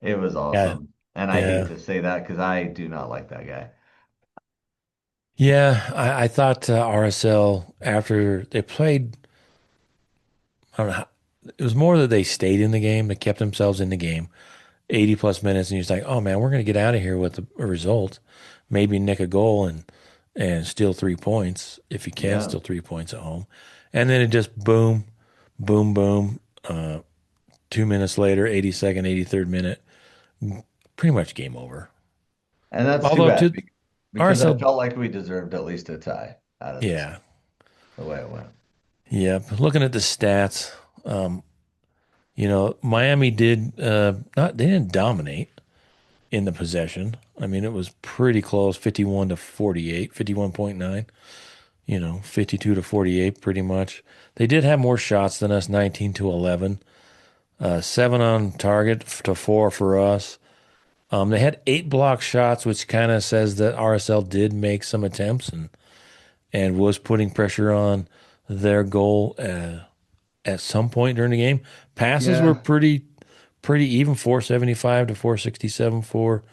It was Yeah, awesome. And I hate yeah, to say that because I do not like that guy. yeah. I thought RSL after they played, I don't know. It was more that they stayed in the game, they kept themselves in the game, 80 plus minutes, and he's like, "Oh man, we're gonna get out of here with a result, maybe nick a goal and steal 3 points if you can Yeah. steal 3 points at home," and then it just boom, boom, boom. 2 minutes later, 82nd, 83rd minute, pretty much game over. And that's too Although bad to because I RSL, felt like we deserved at least a tie out of this, yeah, the way it went. yeah. Looking at the stats, um, Miami did not they didn't dominate in the possession. I mean, it was pretty close, 51 to 48, 51.9, 52 to 48 pretty much. They did have more shots than us, 19 to 11. Seven on target to four for us. They had eight block shots, which kind of says that RSL did make some attempts and was putting pressure on their goal at some point during the game. Passes were Yeah. pretty even, 475 to 467 for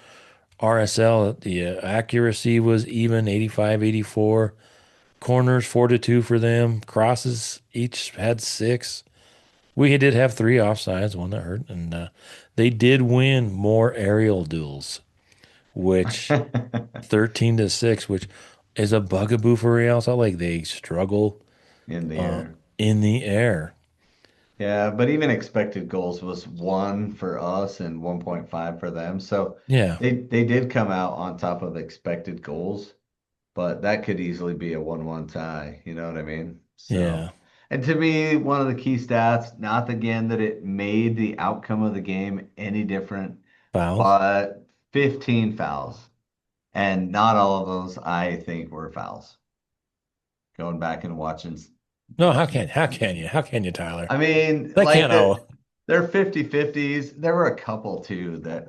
RSL. The accuracy was even, 85, 84. Corners 4-2 for them. Crosses each had six. We did have three offsides, one that hurt, and they did win more aerial duels, which 13-6, which is a bugaboo for Real Salt Lake. They struggle In the air. in the air. Yeah, but even expected goals was one for us and 1.5 for them. So Yeah, they did come out on top of expected goals, but that could easily be a 1-1 tie. You know what I mean? yeah. So, and to me, one of the key stats, not again that it made the outcome of the game any different, Fouls. but 15 fouls. And not all of those I think were fouls. Going back and watching. No, how can you, Tyler? I mean, That like can't. Oh, they're 50-50s. There were a couple too that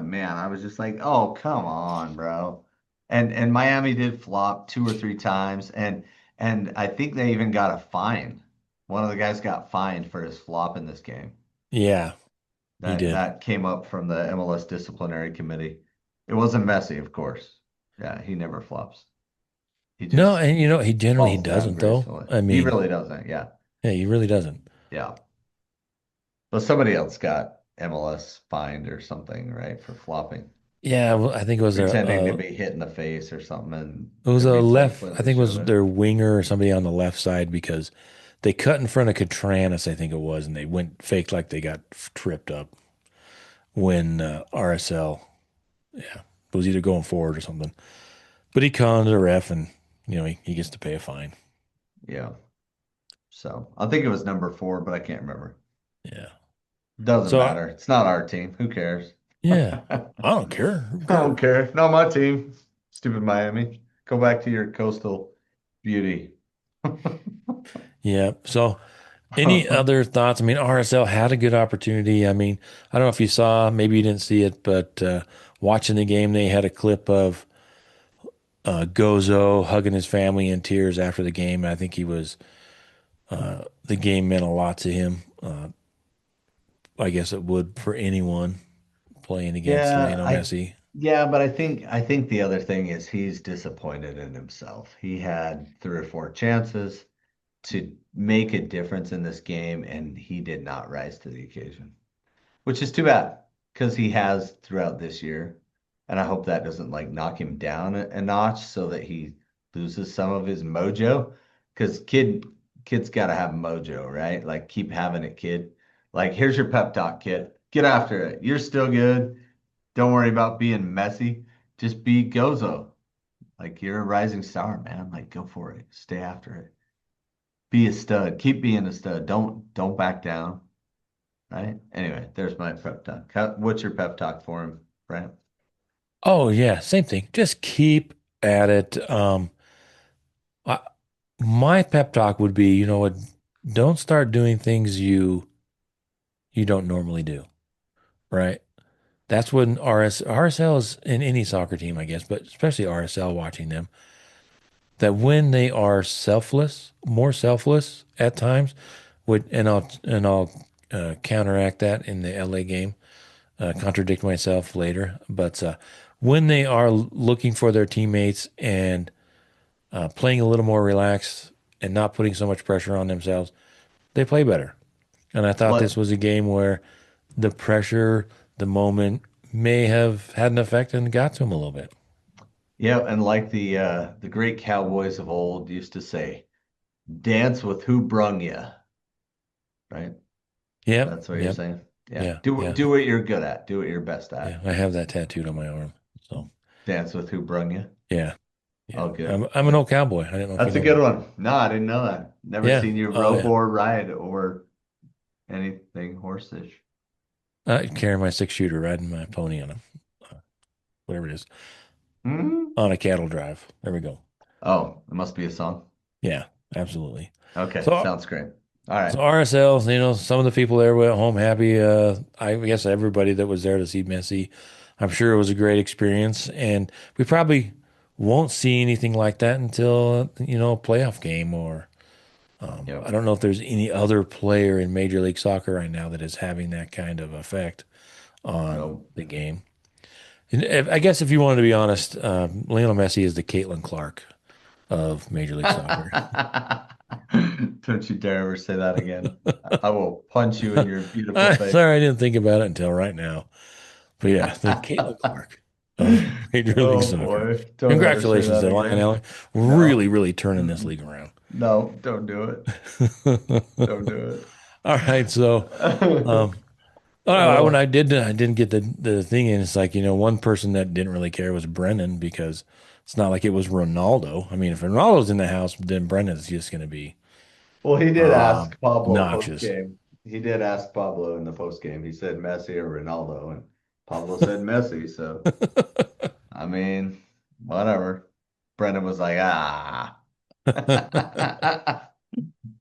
man, I was just like, "Oh, come on, bro." And Miami did flop two or three times and I think they even got a fine. One of the guys got fined for his flop in this game. yeah, he did. That came up from the MLS disciplinary committee. It wasn't Messi, of course. Yeah, he never flops. He No, just and he generally falls down doesn't though. gracefully. I He mean, really doesn't. Yeah. yeah, he really doesn't. Yeah. But somebody else got MLS fined or something, right, for flopping, Yeah, well, I think it was a, pretending to a be hit in the face or something, and it was the a replay left. I clearly think it showed was it. their winger or somebody on the left side because they cut in front of Catranis, I think it was, and they went faked like they got tripped up when RSL, yeah, was either going forward or something. But he conned the ref, and he gets to pay a fine. Yeah. So I think it was number 4, but I can't remember. Yeah. Doesn't So matter. It's not our team. Who cares? yeah, I I don't care. Who don't cares? care. Not my team. Stupid Miami. Go back to your coastal beauty. Yeah. So any other thoughts? I mean, RSL had a good opportunity. I mean, I don't know if you saw, maybe you didn't see it, but watching the game, they had a clip of Gozo hugging his family in tears after the game. I think the game meant a lot to him. I guess it would for anyone playing against Yeah, Lionel I Messi. yeah, but I think the other thing is he's disappointed in himself. He had 3 or 4 chances to make a difference in this game, and he did not rise to the occasion, which is too bad because he has throughout this year. And I hope that doesn't like knock him down a notch so that he loses some of his mojo. Because kids got to have mojo, right? Like keep having it, kid. Like here's your pep talk, kid. Get after it. You're still good. Don't worry about being messy. Just be Gozo. Like you're a rising star, man. Like go for it. Stay after it. Be a stud. Keep being a stud. Don't back down. Right? Anyway, there's my pep talk. What's your pep talk for him, Brent? Oh yeah, same thing. Just keep at it. I, my pep talk would be, what, don't start doing things you don't normally do, right? That's when RSL is in any soccer team, I guess, but especially RSL watching them, that when they are selfless, more selfless at times, would and I'll counteract that in the LA game. contradict myself later. But when they are looking for their teammates and playing a little more relaxed and not putting so much pressure on themselves, they play better. And I thought this What? was a game where the pressure, the moment may have had an effect and got to him a little bit. Yeah, and like the great cowboys of old used to say, dance with who brung you, right? Yep, That's what you're yep, saying. Yeah. yeah, yeah, Do what you're good at. Do what you're best yeah. at. I have that tattooed on my arm. So Dance with who brung you. yeah, yeah. Oh, good. I'm an old cowboy. I didn't know if you That's a know good that. one. No, I didn't know that. Never Yeah. seen you Oh rope yeah. or ride or anything horseish. I carry my 6 shooter riding my pony on a whatever it is Hmm? on a cattle drive. There we go. Oh, it must be a song. Yeah, absolutely. Okay, So sounds great. All right. so RSL, some of the people there went home happy. I guess everybody that was there to see Messi, I'm sure it was a great experience, and we probably won't see anything like that until a playoff game or I Yep. don't know if there's any other player in Major League Soccer right now that is having that kind of effect on No. the game. And I guess if you wanted to be honest, Lionel Messi is the Caitlin Clark of Major League Soccer. Don't you dare ever say that again. I will punch you in your beautiful face. Sorry, I didn't think about it until right now. But yeah, the Caitlin Clark of Major League Oh Soccer. boy, don't ever say Congratulations that to again. Lionel. Really, No. really turning this Mm-mm. league around. No, don't do it. Don't do All right, so it. um, when Oh, I didn't get the thing in. It's like one person that didn't really care was Brennan because it's not like it was Ronaldo. I mean, if Ronaldo's in the house, then Brennan's just going to be well, he did ask Pablo post obnoxious. game. He did ask Pablo in the post game. He said Messi or Ronaldo, and Pablo said Messi. So, I mean, whatever. Brendan was like, ah.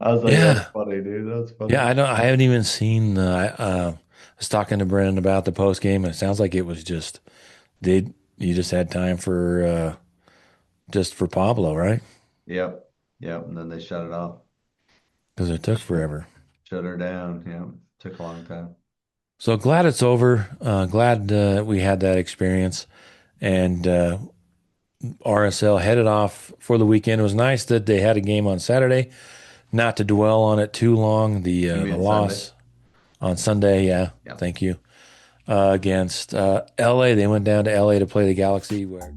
I was like, that's Yeah, funny, dude. That's yeah. funny. I don't. I haven't even seen. I was talking to Brennan about the post game, and it sounds like it was just they. You just had time for just for Pablo, right? Yep. Yep. And then they shut it off. Because it took Shut, forever. shut her down. Yeah. Took a long time. So glad it's over. Glad we had that experience, and RSL headed off for the weekend. It was nice that they had a game on Saturday. Not to dwell on it too long. You The mean Sunday? loss on Sunday, yeah. Yeah. Thank you. Against LA, they went down to LA to play the Galaxy, where